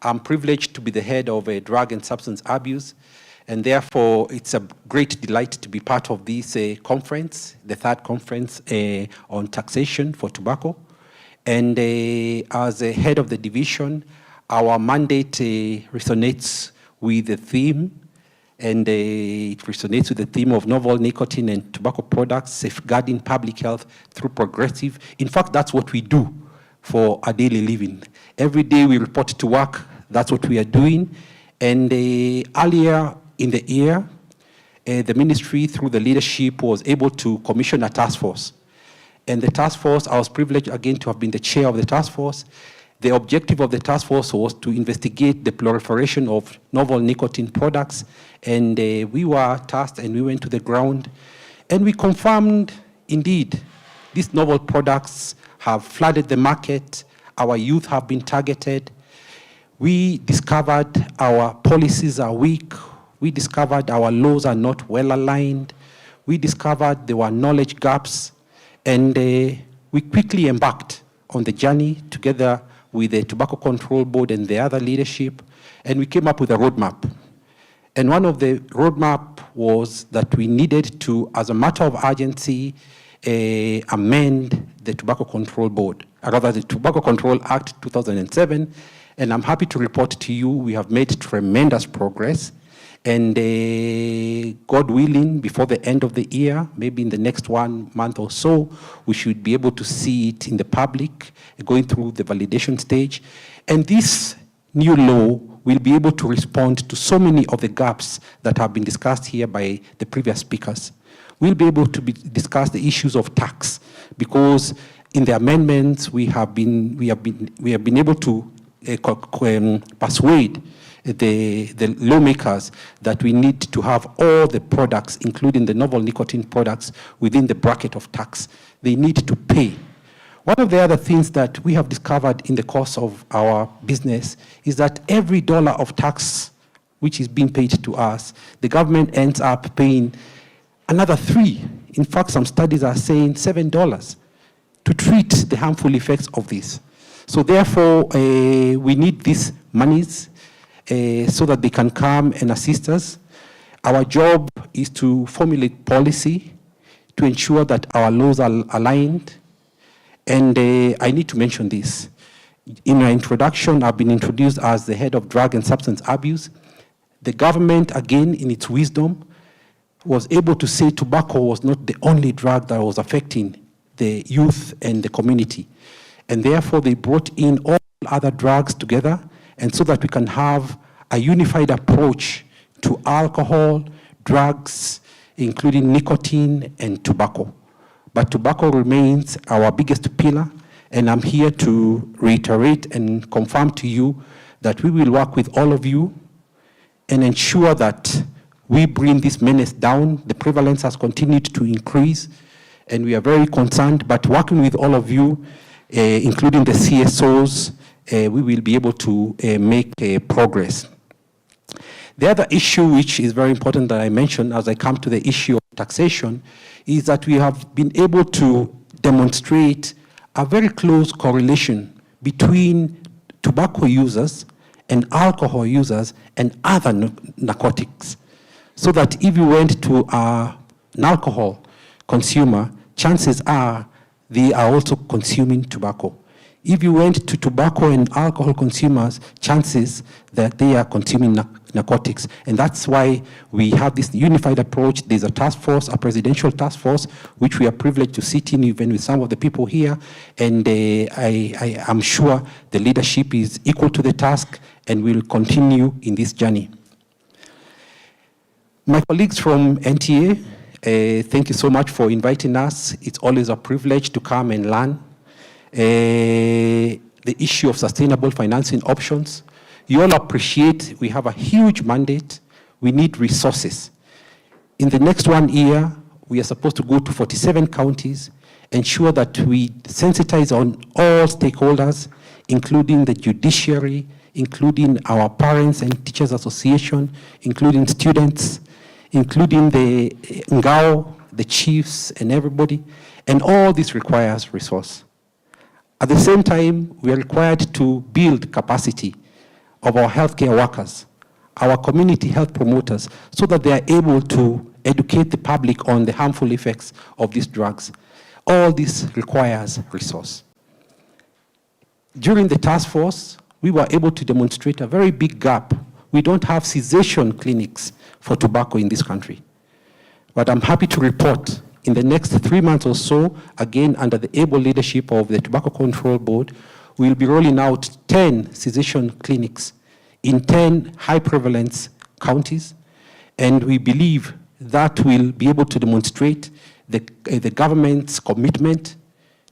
I'm privileged to be the head of drug and substance abuse, and therefore it's a great delight to be part of this conference, the third conference on taxation for tobacco. And as a head of the division, our mandate resonates with the theme, and it resonates with the theme of novel nicotine and tobacco products, safeguarding public health through progressive. In fact, that's what we do for our daily living. Every day we report to work, that's what we are doing. And earlier in the year, the ministry, through the leadership, was able to commission a task force. And the task force, I was privileged again to have been the chair of the task force. The objective of the task force was to investigate the proliferation of novel nicotine products. And we were tasked and we went to the ground. And we confirmed, indeed, these novel products have flooded the market. Our youth have been targeted. We discovered our policies are weak. We discovered our laws are not well aligned. We discovered there were knowledge gaps. And we quickly embarked on the journey together with the Tobacco Control Board and the other leadership, and we came up with a roadmap. And one of the roadmap was that we needed to, as a matter of urgency, amend the Tobacco Control Board, or rather the Tobacco Control Act 2007. And I'm happy to report to you we have made tremendous progress. And God willing, before the end of the year, maybe in the next 1 month or so, we should be able to see it in the public, going through the validation stage. And this new law will be able to respond to so many of the gaps that have been discussed here by the previous speakers. We'll be able to discuss the issues of tax, because in the amendments we have been able to persuade the lawmakers that we need to have all the products, including the novel nicotine products, within the bracket of tax. They need to pay. One of the other things that we have discovered in the course of our business is that every dollar of tax which is being paid to us, the government ends up paying another $3. In fact, some studies are saying $7 to treat the harmful effects of this. So therefore, we need these monies so that they can come and assist us. Our job is to formulate policy to ensure that our laws are aligned. And I need to mention this. In my introduction, I've been introduced as the head of drug and substance abuse. The government, again, in its wisdom, was able to say tobacco was not the only drug that was affecting the youth and the community. And therefore, they brought in all other drugs together, and so that we can have a unified approach to alcohol, drugs, including nicotine and tobacco. But tobacco remains our biggest pillar, and I'm here to reiterate and confirm to you that we will work with all of you and ensure that we bring this menace down. The prevalence has continued to increase, and we are very concerned, but working with all of you, including the CSOs, we will be able to make progress. The other issue which is very important that I mentioned as I come to the issue of taxation is that we have been able to demonstrate a very close correlation between tobacco users and alcohol users and other narcotics. So that if you went to an alcohol consumer, chances are they are also consuming tobacco. If you went to tobacco and alcohol consumers, chances that they are consuming narcotics. And that's why we have this unified approach. There's a task force, a presidential task force, which we are privileged to sit in even with some of the people here. And I am sure the leadership is equal to the task and will continue in this journey. My colleagues from NTA, thank you so much for inviting us. It's always a privilege to come and learn. The issue of sustainable financing options. You all appreciate we have a huge mandate. We need resources. In the next 1 year, we are supposed to go to 47 counties, ensure that we sensitize on all stakeholders, including the judiciary, including our parents and teachers association, including students, including the Ngao, the chiefs and everybody. And all this requires resource. At the same time, we are required to build capacity of our healthcare workers, our community health promoters, so that they are able to educate the public on the harmful effects of these drugs. All this requires resource. During the task force, we were able to demonstrate a very big gap. We don't have cessation clinics for tobacco in this country. But I'm happy to report in the next 3 months or so, again under the able leadership of the Tobacco Control Board, we'll be rolling out 10 cessation clinics in 10 high prevalence counties. And we believe that will be able to demonstrate the government's commitment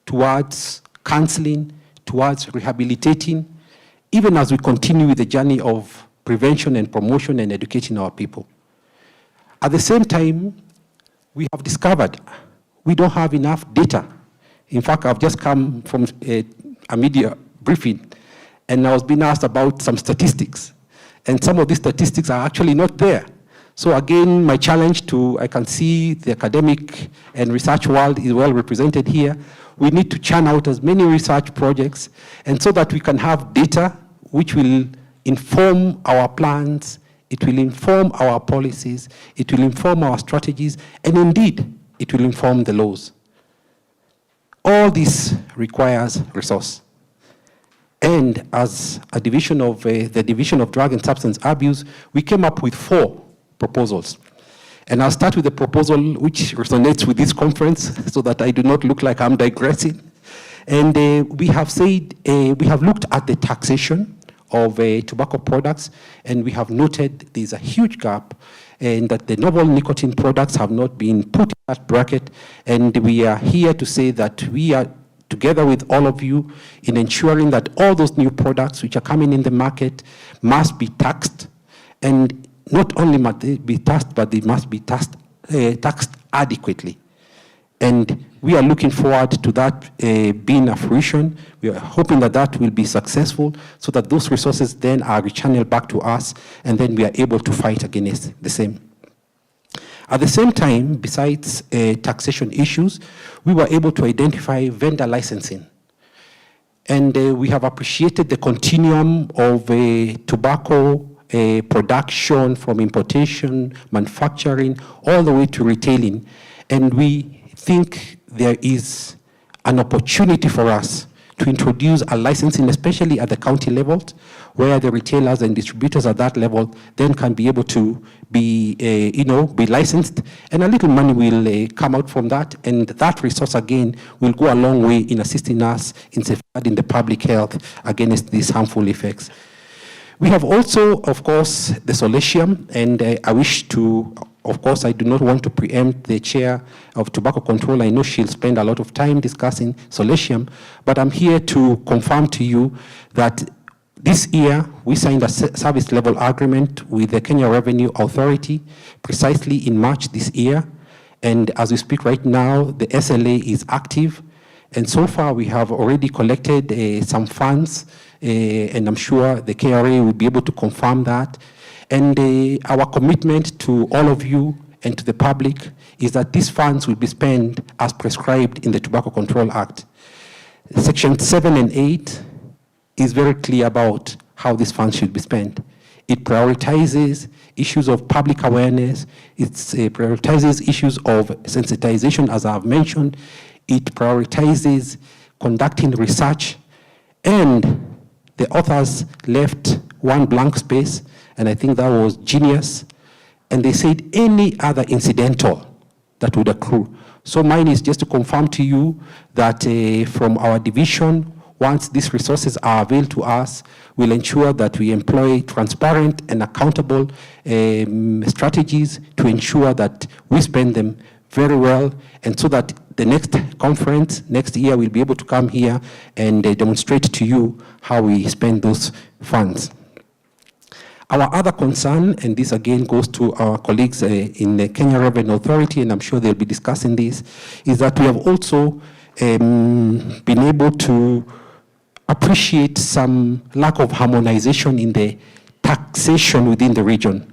towards counseling, towards rehabilitating, even as we continue with the journey of prevention and promotion and educating our people. At the same time, we have discovered we don't have enough data. In fact, I've just come from a media briefing, and I was being asked about some statistics. And some of these statistics are actually not there. So again, my challenge I can see the academic and research world is well represented here. We need to churn out as many research projects, and so that we can have data which will inform our plans, it will inform our policies, it will inform our strategies, and indeed, it will inform the laws. All this requires resource. And as a division of the Division of Drug and Substance Abuse, we came up with 4 proposals. And I'll start with the proposal which resonates with this conference so that I do not look like I'm digressing. And we have said, we have looked at the taxation of tobacco products, and we have noted there's a huge gap and that the novel nicotine products have not been put in that bracket. And we are here to say that we are together with all of you in ensuring that all those new products which are coming in the market must be taxed, and not only must they be taxed, but they must be taxed adequately. And we are looking forward to that being a fruition. We are hoping that that will be successful so that those resources then are rechanneled back to us, and then we are able to fight against the same. At the same time, besides taxation issues, we were able to identify vendor licensing. And we have appreciated the continuum of tobacco production, from importation, manufacturing, all the way to retailing. And we think there is an opportunity for us to introduce a licensing, especially at the county level, where the retailers and distributors at that level then can be able to be, be licensed, and a little money will come out from that, and that resource again will go a long way in assisting us in safeguarding the public health against these harmful effects. We have also, of course, the solatium, and I wish to, of course, I do not want to preempt the chair of tobacco control. I know she'll spend a lot of time discussing solatium, but I'm here to confirm to you that this year we signed a service level agreement with the Kenya Revenue Authority precisely in March this year. And as we speak right now, the SLA is active. And so far we have already collected some funds, and I'm sure the KRA will be able to confirm that. And our commitment to all of you and to the public is that these funds will be spent as prescribed in the Tobacco Control Act. Section 7 and 8 is very clear about how these funds should be spent. It prioritizes issues of public awareness. It prioritizes issues of sensitization, as I've mentioned. It prioritizes conducting research, and the authors left one blank space, and I think that was genius. And they said any other incidental that would accrue. So mine is just to confirm to you that from our division, once these resources are available to us, we'll ensure that we employ transparent and accountable strategies to ensure that we spend them very well, and so that the next conference next year we'll be able to come here and demonstrate to you how we spend those funds. Our other concern, and this again goes to our colleagues in the Kenya Revenue Authority, and I'm sure they'll be discussing this, is that we have also been able to appreciate some lack of harmonization in the taxation within the region.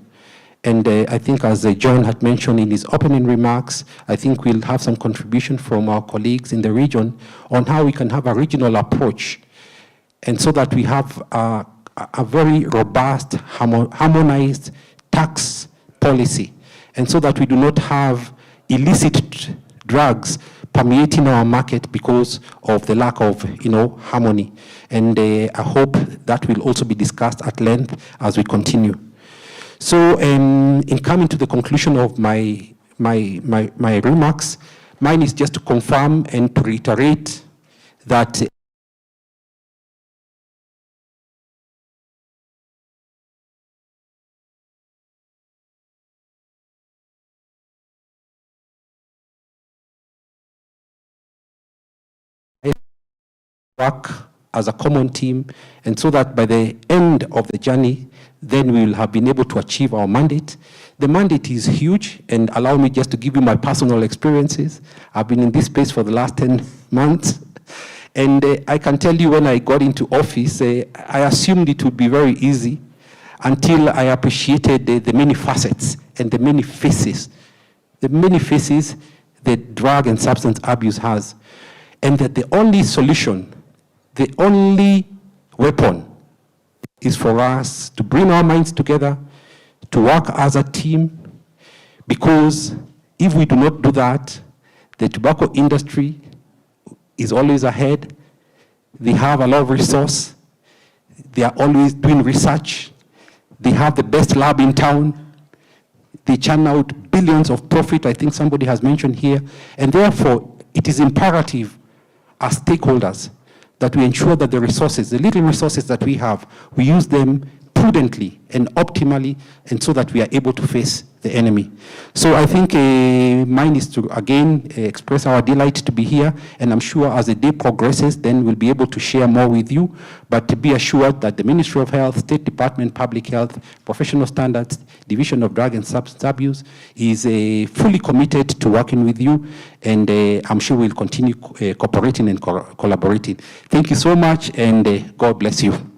And I think, as John had mentioned in his opening remarks, I think we'll have some contribution from our colleagues in the region on how we can have a regional approach, and so that we have a a very robust, harmonized tax policy, and so that we do not have illicit drugs permeating our market because of the lack of, harmony. And I hope that will also be discussed at length as we continue. So, in coming to the conclusion of my remarks, mine is just to confirm and to reiterate that work as a common team, and so that by the end of the journey, then we will have been able to achieve our mandate. The mandate is huge, and allow me just to give you my personal experiences. I've been in this space for the last 10 months, and I can tell you when I got into office, I assumed it would be very easy until I appreciated the many facets and the many faces that drug and substance abuse has, and that the only solution, the only weapon is for us to bring our minds together, to work as a team, because if we do not do that, the tobacco industry is always ahead. They have a lot of resource. They are always doing research. They have the best lab in town. They churn out billions of profit, I think somebody has mentioned here, and therefore it is imperative as stakeholders that we ensure that the resources, the little resources that we have, we use them prudently and optimally, and so that we are able to face the enemy. So I think mine is to again express our delight to be here, and I'm sure as the day progresses, then we'll be able to share more with you, but to be assured that the Ministry of Health, State Department, Public Health, Professional Standards, Division of Drug and Substance Abuse is fully committed to working with you, and I'm sure we'll continue cooperating and collaborating. Thank you so much, and God bless you.